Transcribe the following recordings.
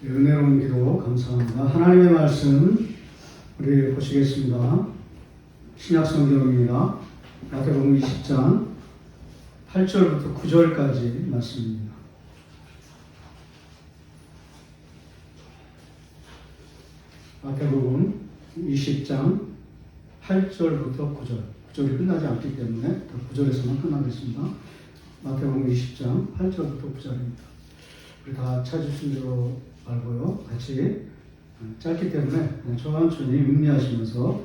은혜로운 기도 감사합니다. 하나님의 말씀 우리 보시겠습니다. 신약 성경입니다. 마태복음 20장 8절부터 9절까지 말씀입니다. 마태복음 20장 8절부터 9절. 9절이 끝나지 않기 때문에 9절에서만 끝나겠습니다. 마태복음 20장 8절부터 9절입니다. 우리 다 찾으신 대로 알고요. 같이 짧기 때문에 천천히 음미하시면서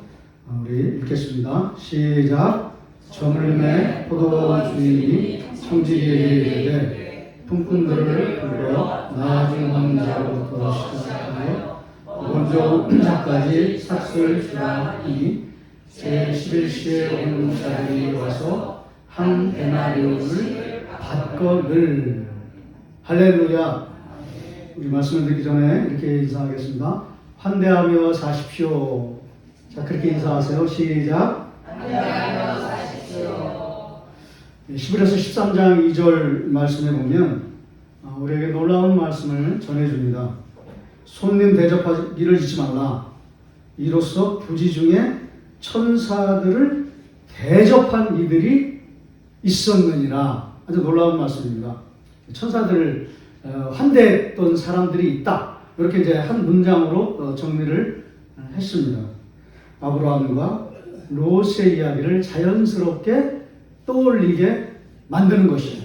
우리 읽겠습니다. 시작. 저물림의 포도 주인이 청지기에게 이르되 품꾼들을 불러 나중 자로부터 시작하여 먼저 자까지 삭슬 주라 하니 제11시에 오는 자들이 와서 한 데나리온을 받거늘. 할렐루야. 우리 말씀을 듣기 전에 이렇게 인사하겠습니다. 환대하며 사십시오. 자, 그렇게 인사하세요. 시작. 환대하며 사십시오. 11에서 13장 2절 말씀에 보면 우리에게 놀라운 말씀을 전해줍니다. 손님 대접하기를 잊지 말라. 이로써 부지 중에 천사들을 대접한 이들이 있었느니라. 아주 놀라운 말씀입니다. 천사들을 환대했던 사람들이 있다. 이렇게 이제 한 문장으로 정리를 했습니다. 아브라함과 롯의 이야기를 자연스럽게 떠올리게 만드는 것이죠.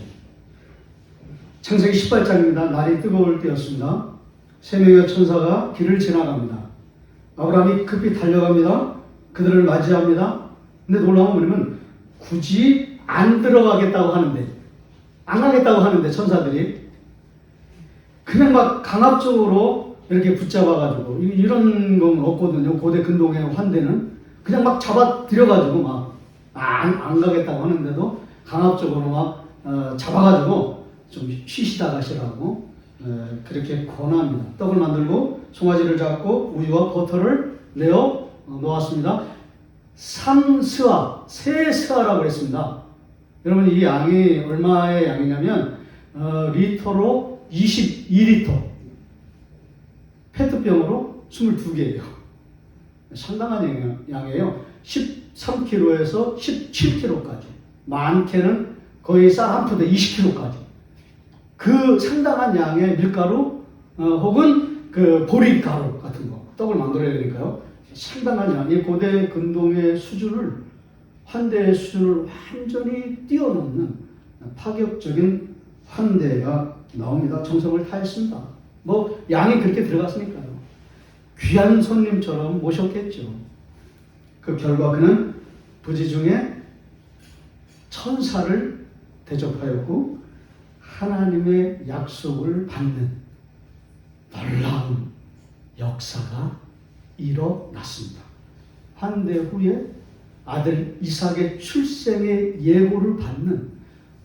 창세기 18장입니다. 날이 뜨거울 때였습니다. 세 명의 천사가 길을 지나갑니다. 아브라함이 급히 달려갑니다. 그들을 맞이합니다. 근데 놀라운 건 뭐냐면 굳이 안 들어가겠다고 하는데, 안 가겠다고 하는데 천사들이 그냥 막 강압적으로 이렇게 붙잡아가지고, 이런 건 없거든요. 고대 근동의 환대는 그냥 막 잡아들여가지고 막 안 가겠다고 하는데도 강압적으로 막 잡아가지고 좀 쉬시다 가시라고 그렇게 권합니다. 떡을 만들고 송아지를 잡고 우유와 버터를 내어 놓았습니다. 3스와, 세 스와라고 했습니다. 여러분, 이 양이 얼마의 양이냐면 리터로 22리터, 페트병으로 22개예요. 상당한 양이에요. 13kg에서 17kg까지, 많게는 거의 쌀 한 푸대 20kg까지. 그 상당한 양의 밀가루 혹은 그 보리가루 같은 거, 떡을 만들어야 되니까요. 상당한 양의 고대 근동의 수준을, 환대의 수준을 완전히 뛰어넘는 파격적인 환대가 나옵니다. 정성을 다했습니다. 뭐 양이 그렇게 들어갔으니까요. 귀한 손님처럼 모셨겠죠. 그 결과 그는 부지 중에 천사를 대접하였고 하나님의 약속을 받는 놀라운 역사가 일어났습니다. 환대 후에 아들 이삭의 출생의 예고를 받는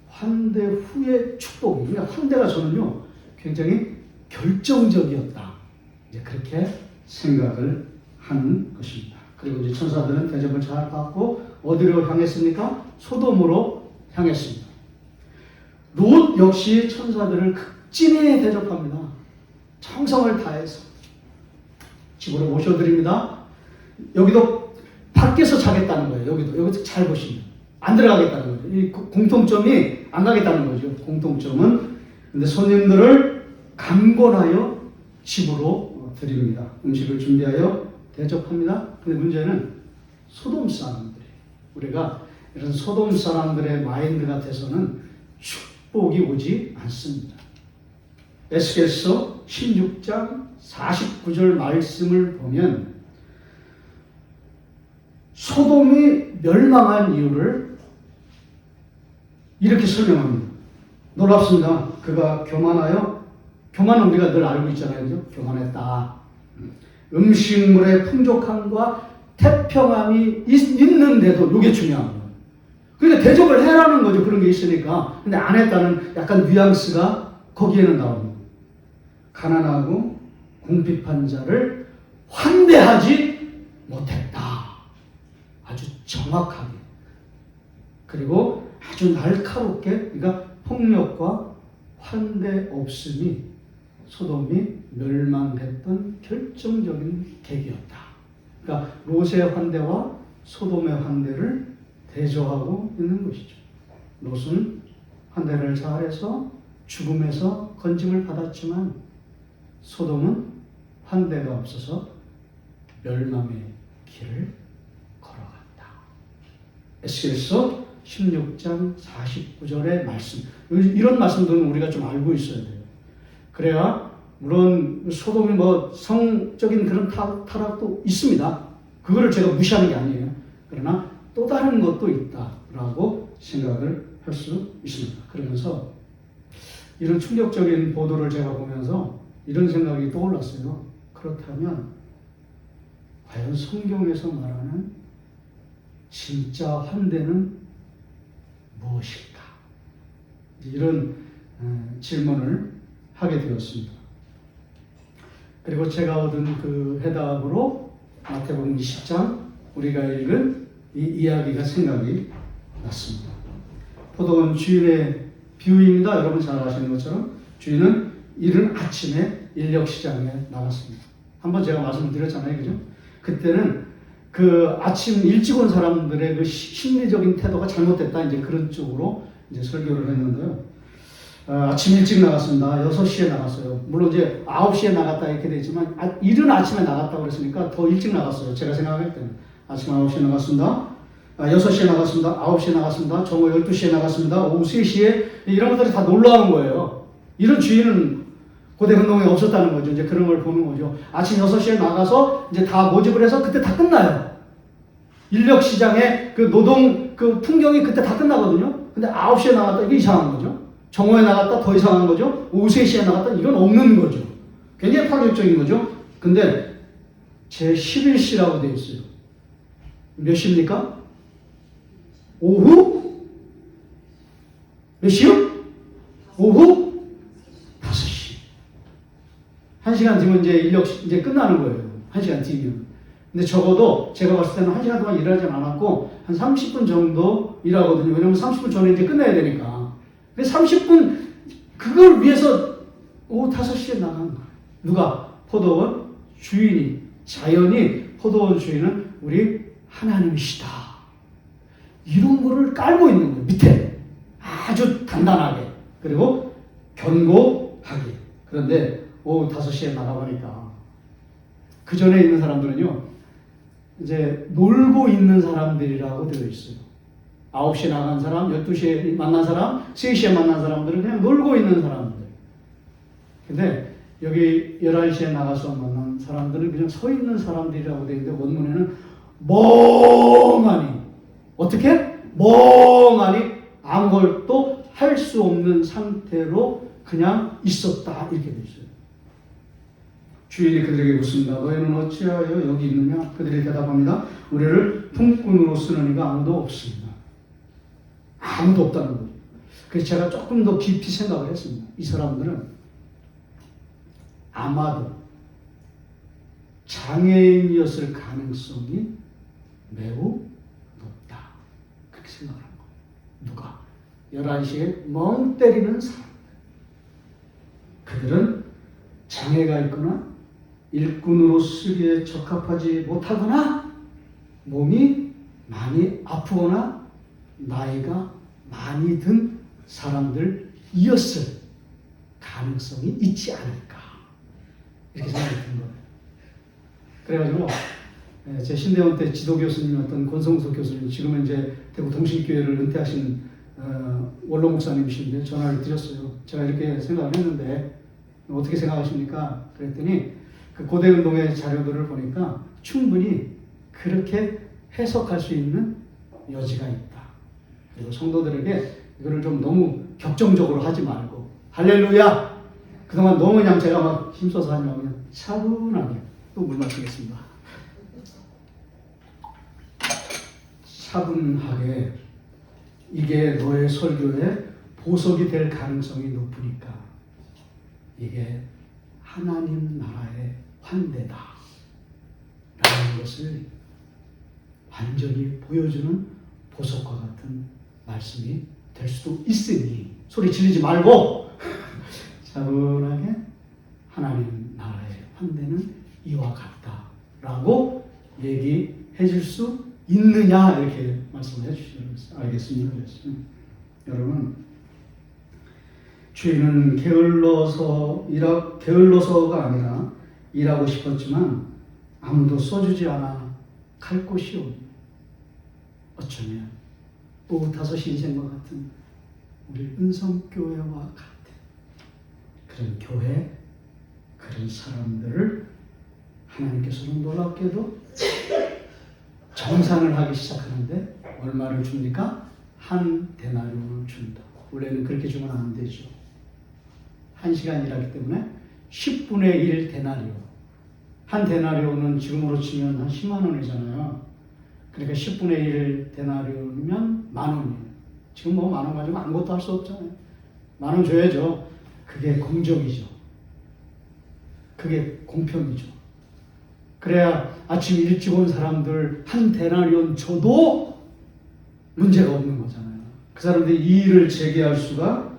환대 후의 축복이, 그러니까 환대가 저는요 굉장히 결정적이었다. 이제 그렇게 생각을 하는 것입니다. 그리고 이제 천사들은 대접을 잘 받고 어디로 향했습니까? 소돔으로 향했습니다. 롯 역시 천사들을 극진히 대접합니다. 정성을 다해서 집으로 모셔드립니다. 여기도 밖에서 자겠다는 거예요. 여기도 잘 보시면 안 들어가겠다는 거죠. 이 공통점이 안 가겠다는 거죠. 공통점은. 근데 손님들을 강권하여 집으로 드립니다. 음식을 준비하여 대접합니다. 근데 문제는 소돔 사람들이, 우리가 이런 소돔 사람들의 마인드 같아서는 축복이 오지 않습니다. 에스겔서 16장 49절 말씀을 보면 소돔이 멸망한 이유를 이렇게 설명합니다. 놀랍습니다. 그가 교만하여, 교만은 우리가 늘 알고 있잖아요. 그죠? 교만했다. 음식물의 풍족함과 태평함이 있는데도, 이게 중요한 거예요. 그러니까 대접을 해라는 거죠. 그런 게 있으니까. 근데 안 했다는 약간 뉘앙스가 거기에는 나옵니다. 가난하고 궁핍한 자를 환대하지 못했다. 아주 정확하게. 그리고 아주 날카롭게, 그러니까 폭력과 환대 없음이 소돔이 멸망했던 결정적인 계기였다. 그러니까 롯의 환대와 소돔의 환대를 대조하고 있는 것이죠. 롯은 환대를 잘해서 죽음에서 건짐을 받았지만 소돔은 환대가 없어서 멸망의 길을 걸어갔다. 에스겔서 16장 49절의 말씀. 이런 말씀들은 우리가 좀 알고 있어야 돼요. 그래야 물론 소돔이 뭐 성적인 그런 타락도 있습니다. 그거를 제가 무시하는 게 아니에요. 그러나 또 다른 것도 있다라고 생각을 할 수 있습니다. 그러면서 이런 충격적인 보도를 제가 보면서 이런 생각이 떠올랐어요. 그렇다면 과연 성경에서 말하는 진짜 환대는 무엇일까? 이런 질문을 하게 되었습니다. 그리고 제가 얻은 그 해답으로 마태복음 20장 우리가 읽은 이 이야기가 생각이 났습니다. 포도원 주인의 비유입니다. 여러분 잘 아시는 것처럼 주인은 이른 아침에 인력시장에 나갔습니다. 한번 제가 말씀을 드렸잖아요. 그죠? 그때는 그 아침 일찍 온 사람들의 그 심리적인 태도가 잘못됐다. 이제 그런 쪽으로 이제 설교를 했는데요. 아침 일찍 나갔습니다. 6시에 나갔어요. 물론 이제 9시에 나갔다 이렇게 되지만 이른 아침에 나갔다고 그랬으니까 더 일찍 나갔어요. 제가 생각할 때는. 아침 9시에 나갔습니다. 6시에 나갔습니다. 9시에 나갔습니다. 정오 12시에 나갔습니다. 오후 3시에 이런 것들이 다 놀라운 거예요. 이런 주인은 고대 근동에 없었다는 거죠. 이제 그런 걸 보는 거죠. 아침 6시에 나가서 이제 다 모집을 해서 그때 다 끝나요. 인력 시장의 그 노동 그 풍경이 그때 다 끝나거든요. 근데 9시에 나갔다 이게 이상한 거죠. 정오에 나갔다 더 이상한 거죠. 오후 3시에 나갔다 이건 없는 거죠. 굉장히 파격적인 거죠. 근데 제 11시라고 되어 있어요. 몇 시입니까? 오후? 몇 시요? 오후 5시. 1시간 뒤면 이제 인력 이제 끝나는 거예요. 1시간 뒤면. 근데 적어도 제가 봤을 때는 1시간 동안 일하진 않았고 한 30분 정도 일하거든요. 왜냐면 30분 전에 이제 끝내야 되니까. 근데 30분 그걸 위해서 오후 5시에 나간 거예요. 누가? 포도원 주인이. 자연이 포도원 주인은 우리 하나님이시다. 이런 거를 깔고 있는 거예요. 밑에. 아주 단단하게. 그리고 견고하게. 그런데 오후 5시에 나가보니까 그 전에 있는 사람들은요. 이제 놀고 있는 사람들이라고 되어 있어요. 9시에 나간 사람, 12시에 만난 사람, 3시에 만난 사람들은 그냥 놀고 있는 사람들. 근데 여기 11시에 나가서 만난 사람들은 그냥 서 있는 사람들이라고 되어 있는데 원문에는 멍하니 어떻게? 멍하니 아무것도 할 수 없는 상태로 그냥 있었다 이렇게 되어 있어요. 주인이 그들에게 묻습니다. 너희는 어찌하여 여기 있느냐? 그들이 대답합니다. 우리를 품꾼으로 쓰는 이가 아무도 없습니다. 아무도 없다는 거죠. 그래서 제가 조금 더 깊이 생각을 했습니다. 이 사람들은 아마도 장애인이었을 가능성이 매우 높다. 그렇게 생각을 한 거예요. 누가? 11시에 멍 때리는 사람들. 그들은 장애가 있거나 일꾼으로 쓰기에 적합하지 못하거나 몸이 많이 아프거나 나이가 많이 든 사람들이었을 가능성이 있지 않을까 이렇게 생각이 든 거예요. 그래가지고 제 신대원 때 지도 교수님이었던 권성석 교수님, 지금은 이제 대구 동신교회를 은퇴하신 원로 목사님이신데 전화를 드렸어요. 제가 이렇게 생각을 했는데 어떻게 생각하십니까? 그랬더니 그 고대 운동의 자료들을 보니까 충분히 그렇게 해석할 수 있는 여지가 있다. 그리고 성도들에게 이거를 좀 너무 격정적으로 하지 말고 할렐루야! 그동안 너무 그냥 제가 막 힘써서 하지 말고 그냥 차분하게 또 물 마시겠습니다. 차분하게 이게 너의 설교에 보석이 될 가능성이 높으니까 이게 하나님 나라의 환대다 라는 것을 완전히 보여주는 보석과 같은 말씀이 될 수도 있으니 소리 지르지 말고 차분하게 하나님 나라의 환대는 이와 같다라고 얘기해 줄 수 있느냐 이렇게 말씀을 해주시죠. 알겠습니다. 여러분, 주인은 게을러서가 아니라 일하고 싶었지만 아무도 써주지 않아 갈 곳이 없네. 어쩌면 오후 5시 인생과 같은 우리 은성교회와 같은 그런 교회, 그런 사람들을 하나님께서는 놀랍게도 정산을 하기 시작하는데 얼마를 줍니까? 한 데나리온을 준다. 원래는 그렇게 주면 안 되죠. 1시간 일하기 때문에 10분의 1 데나리온. 한 데나리온은 지금으로 치면 한 10만 원이잖아요. 그러니까 10분의 1 데나리온이면 만 원이에요. 지금 뭐 만 원 가지고 아무것도 할 수 없잖아요. 만 원 줘야죠. 그게 공정이죠. 그게 공평이죠. 그래야 아침 일찍 온 사람들 한 데나리온 줘도 문제가 없는 거잖아요. 그 사람들이 이 일을 재개할 수가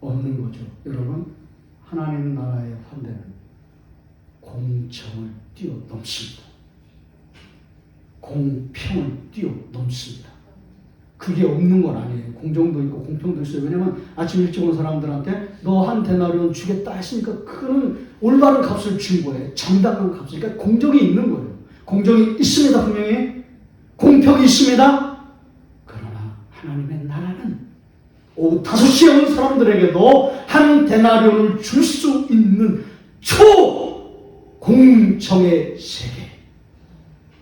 없는 거죠. 여러분, 하나님 나라의 환대는 공정을 뛰어넘습니다. 공평을 뛰어넘습니다. 그게 없는 건 아니에요. 공정도 있고 공평도 있어요. 왜냐면 아침 일찍 온 사람들한테 너 한 데나리온 주겠다 했으니까 그거는 올바른 값을 준 거예요. 정당한 값을. 그러니까 공정이 있는 거예요. 공정이 있습니다. 분명히. 공평이 있습니다. 그러나 하나님의 나라는 오후 5시에 온 사람들에게도 한 데나리온을 줄 수 있는 초공정의 세계.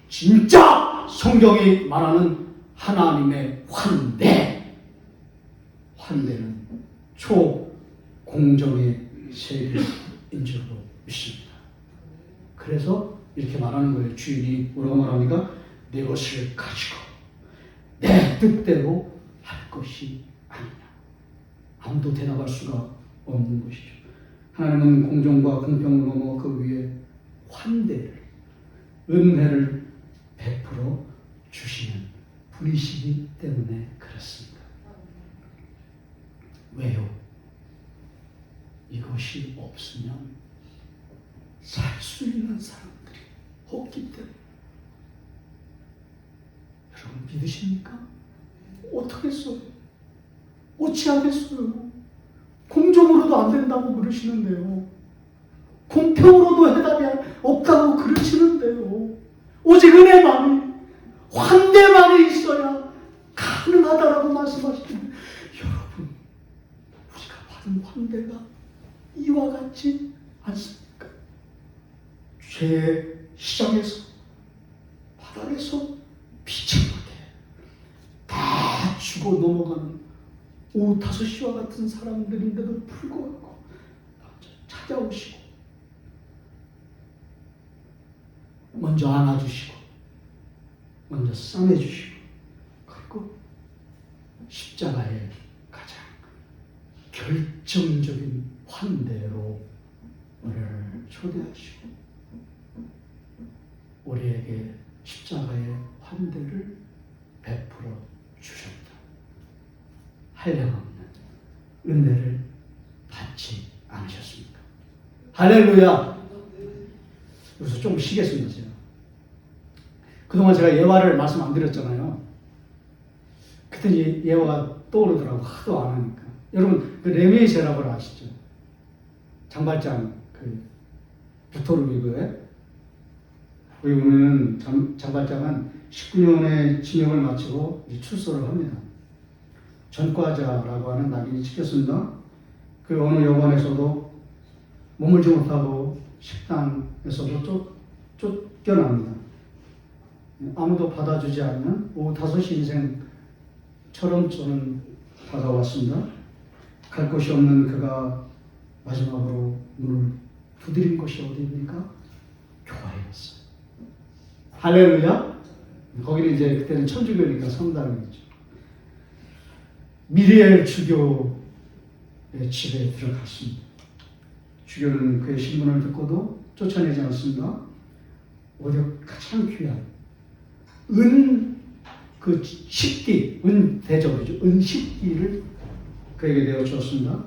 진짜 성경이 말하는 하나님의 환대는 초공정의 세계인 줄로 믿습니다. 그래서 이렇게 말하는 거예요. 주인이 뭐라고 말합니까? 내 것을 가지고 내 뜻대로 할 것이 아니냐. 아무도 대답할 수가 없는 것이죠. 하나님은 공정과 공평을 넘어 그 위에 환대를, 은혜를 베풀어 주시는 분이시기 때문에 그렇습니다. 왜요? 이것이 없으면 살 수 있는 사람들이 없기 때문에. 여러분 믿으십니까? 어떻겠어요? 어찌하겠어요? 공정으로도 안 된다고 그러시는데요. 공평으로도 해답이 없다고 그러시는데요. 오직 은혜만이, 환대만이 있어야 가능하다라고 말씀하시는데, 여러분, 우리가 받은 환대가 이와 같지 않습니까? 죄의 시장에서, 바닥에서 비참하게 다 죽어 넘어가는 오후 5시와 같은 사람들인데도 불구하고 찾아오시고 먼저 안아주시고 먼저 싸매주시고 그리고 십자가의 가장 결정적인 환대로 우리를 초대하시고 우리에게 십자가의 환대를 베풀어 주셨다. 한량없는 은혜를 받지 않으셨습니까? 할렐루야! 여기서 좀 쉬겠습니다. 제가. 그동안 제가 예화를 말씀 안 드렸잖아요. 그때 예화가 떠오르더라고. 하도 안 하니까. 여러분 그 레미의 제라고를 아시죠? 장발장 그 빅토르비그에 거기 보면은 장발장은 19년의 징역을 마치고 출소를 합니다. 전과자라고 하는 낙인이 찍혔습니다. 그 어느 여관에서도 머물지 못하고 식당에서도 쫓겨납니다. 아무도 받아주지 않는 오후 5시 인생처럼 저는 다가왔습니다. 갈 곳이 없는 그가 마지막으로 문을 두드린 곳이 어디입니까? 교회였어요. 할렐루야! 거기는 이제 그때는 천주교니까 성당이죠. 미리엘 주교의 집에 들어갔습니다. 주교는 그의 신분을 듣고도 쫓아내지 않습니다. 오히려 가장 귀한 그 식기, 대접이죠. 식기를 그에게 내어 주었습니다.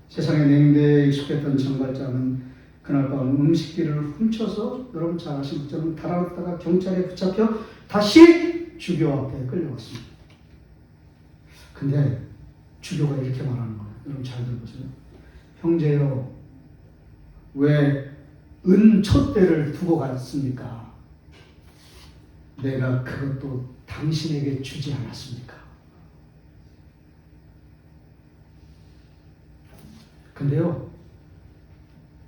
세상의 냉대에 익숙했던 장발장은 그날 밤 음식기를 훔쳐서 여러분 잘 아시는 것처럼 달아났다가 경찰에 붙잡혀 다시 주교 앞에 끌려왔습니다. 근데 주교가 이렇게 말하는 거예요. 여러분 잘 들어보세요. 형제여, 왜 은촛대를 두고 갔습니까? 내가 그것도 당신에게 주지 않았습니까? 근데요,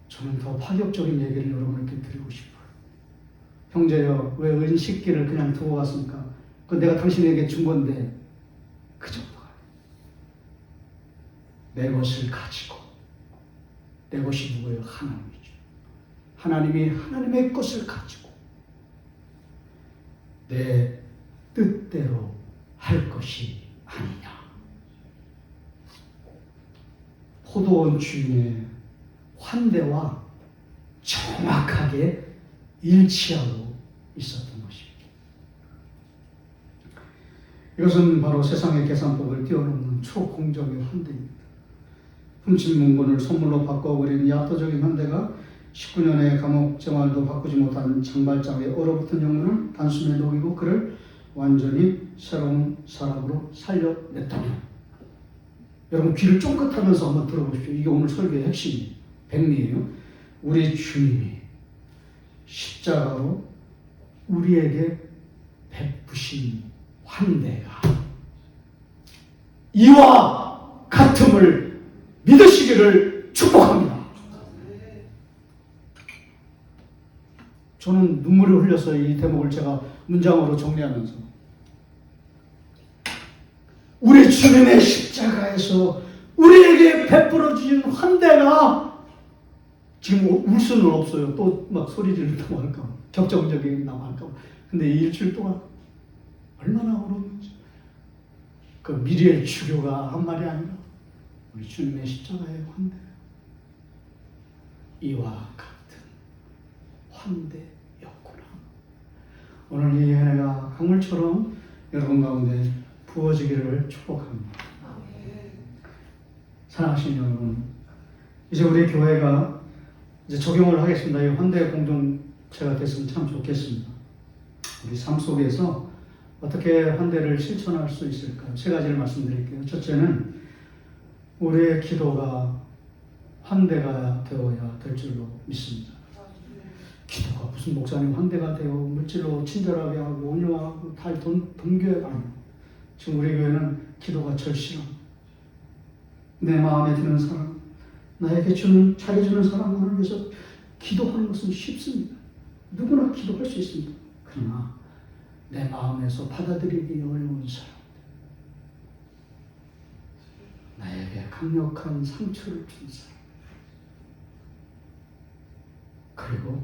저는 더 파격적인 얘기를 여러분께 드리고 싶어요. 형제여, 왜 은식기를 그냥 두고 갔습니까? 그건 내가 당신에게 준 건데, 그 정도가. 내 것을 가지고, 내 것이 누구예요? 하나님이죠. 하나님이 하나님의 것을 가지고 내 뜻대로 할 것이 아니냐. 포도원 주인의 환대와 정확하게 일치하고 있었던 것입니다. 이것은 바로 세상의 계산법을 뛰어넘는 초공정의 환대입니다. 훔친 문건을 선물로 바꿔버린 야토적인 환대가 19년의 감옥 생활도 바꾸지 못한 장발장의 얼어붙은 영혼을 단숨에 녹이고 그를 완전히 새로운 사람으로 살려냈다면, 여러분 귀를 쫑긋하면서 한번 들어보십시오. 이게 오늘 설교의 핵심이에요. 백미예요. 우리 주님이 십자가로 우리에게 베푸신 환대가 이와 같음을 믿으시기를 축복합니다. 저는 눈물을 흘렸어요. 이 대목을 제가 문장으로 정리하면서. 우리 주님의 십자가에서 우리에게 베풀어 주신 환대가, 지금 울 수는 없어요. 또 막 소리 지르다고 할까 봐. 격정적인 나고 할까 봐. 근데 이 일주일 동안 얼마나 울었는지. 그 미리엘 주교가 한 말이 아니라 우리 주님의 십자가의 환대. 이와 같은 환대였구나. 오늘 이 은혜가 강물처럼 여러분 가운데 부어지기를 축복합니다. 사랑하시는 여러분, 이제 우리 교회가 이제 적용을 하겠습니다. 이 환대 공동체가 됐으면 참 좋겠습니다. 우리 삶 속에서 어떻게 환대를 실천할 수 있을까요? 세 가지를 말씀드릴게요. 첫째는 우리의 기도가 환대가 되어야 될 줄로 믿습니다. 기도가 무슨 목사님 환대가 되어 물질로 친절하게 하고 온유하고 다 동교회 아니에요. 지금 우리 교회는 기도가 절실함. 내 마음에 드는 사람, 나에게 잘해주는 사람을 위해서 기도하는 것은 쉽습니다. 누구나 기도할 수 있습니다. 그러나 내 마음에서 받아들이기 어려운 사람, 나에게 강력한 상처를 준 사람, 그리고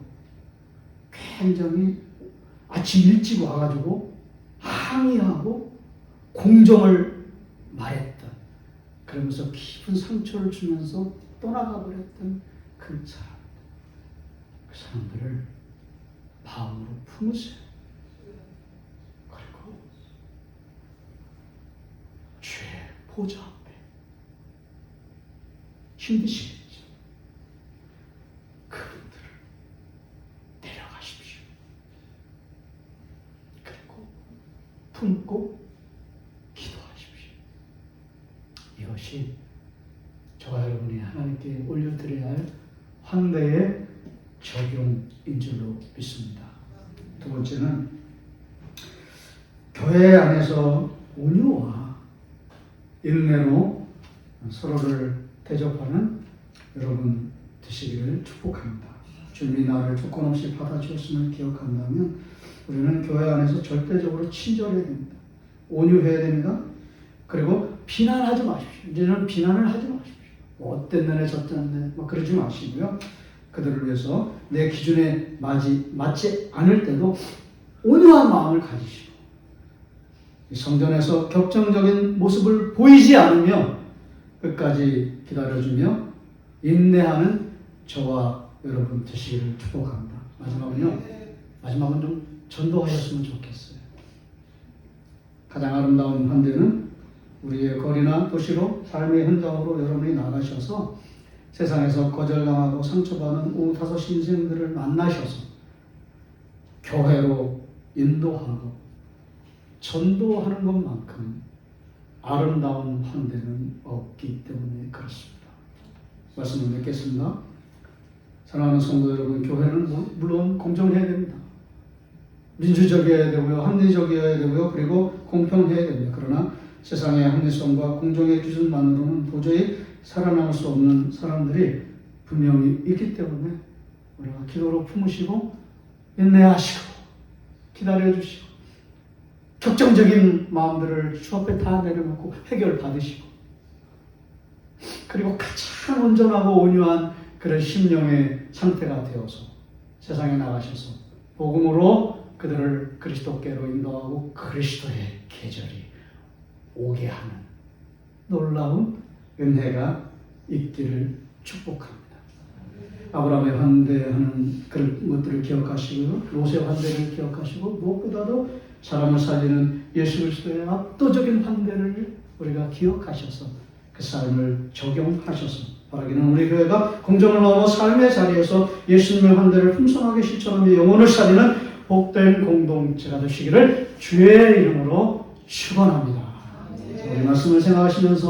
굉장히 아침 일찍 와가지고 항의하고 공정을 말했던, 그러면서 깊은 상처를 주면서 떠나가 버렸던 그 사람들을 마음으로 품으세요. 그리고 주의 보좌 앞에 힘드시겠죠. 그분들을 데려가십시오. 그리고 품고 기도하십시오. 이것이 저와 여러분이 하나님께 올려드려야 할 환대의 적용인 줄로 믿습니다. 두 번째는 교회 안에서 온유와 인내로 서로를 대접하는 여러분 되시기를 축복합니다. 주님이 나를 조건 없이 받아주었음을 기억한다면 우리는 교회 안에서 절대적으로 친절해야 됩니다. 온유해야 됩니다. 그리고 비난하지 마십시오. 이제는 비난을 하지 마십시오. 뭐 어땠네, 저땠네, 뭐 그러지 마시고요. 그들을 위해서 내 기준에 맞지 않을 때도 온유한 마음을 가지시고, 성전에서 격정적인 모습을 보이지 않으며 끝까지 기다려주며 인내하는 저와 여러분 되시기를 축복합니다. 마지막은 좀 전도하셨으면 좋겠어요. 가장 아름다운 환대는 우리의 거리나 도시로 삶의 현장으로 여러분이 나가셔서 세상에서 거절당하고 상처받는 오타소 인생들을 만나셔서 교회로 인도하고 전도하는 것만큼 아름다운 환대는 없기 때문에 그렇습니다. 말씀을 맺겠습니다. 사랑하는 성도 여러분, 교회는 물론 공정해야 됩니다. 민주적이어야 되고요, 합리적이어야 되고요, 그리고 공평해야 됩니다. 그러나 세상의 합리성과 공정의 기준만으로는 도저히 살아남을 수 없는 사람들이 분명히 있기 때문에 우리가 기도로 품으시고 인내하시고 기다려주시고 격정적인 마음들을 주 앞에 다 내려놓고 해결받으시고 그리고 가장 온전하고 온유한 그런 심령의 상태가 되어서 세상에 나가셔서 복음으로 그들을 그리스도께로 인도하고 그리스도의 계절이 오게 하는 놀라운 은혜가 있기를 축복합니다. 아브라함의 환대하는 그런 것들을 기억하시고 롯의 환대를 기억하시고 무엇보다도 사람을 살리는 예수 그리스도의 압도적인 환대를 우리가 기억하셔서 그 삶을 적용하셔서 바라기는 우리 교회가 공정을 넘어 삶의 자리에서 예수님의 환대를 풍성하게 실천하며 영혼을 살리는 복된 공동체가 되시기를 주의 이름으로 축원합니다. 우리 말씀을 생각하시면서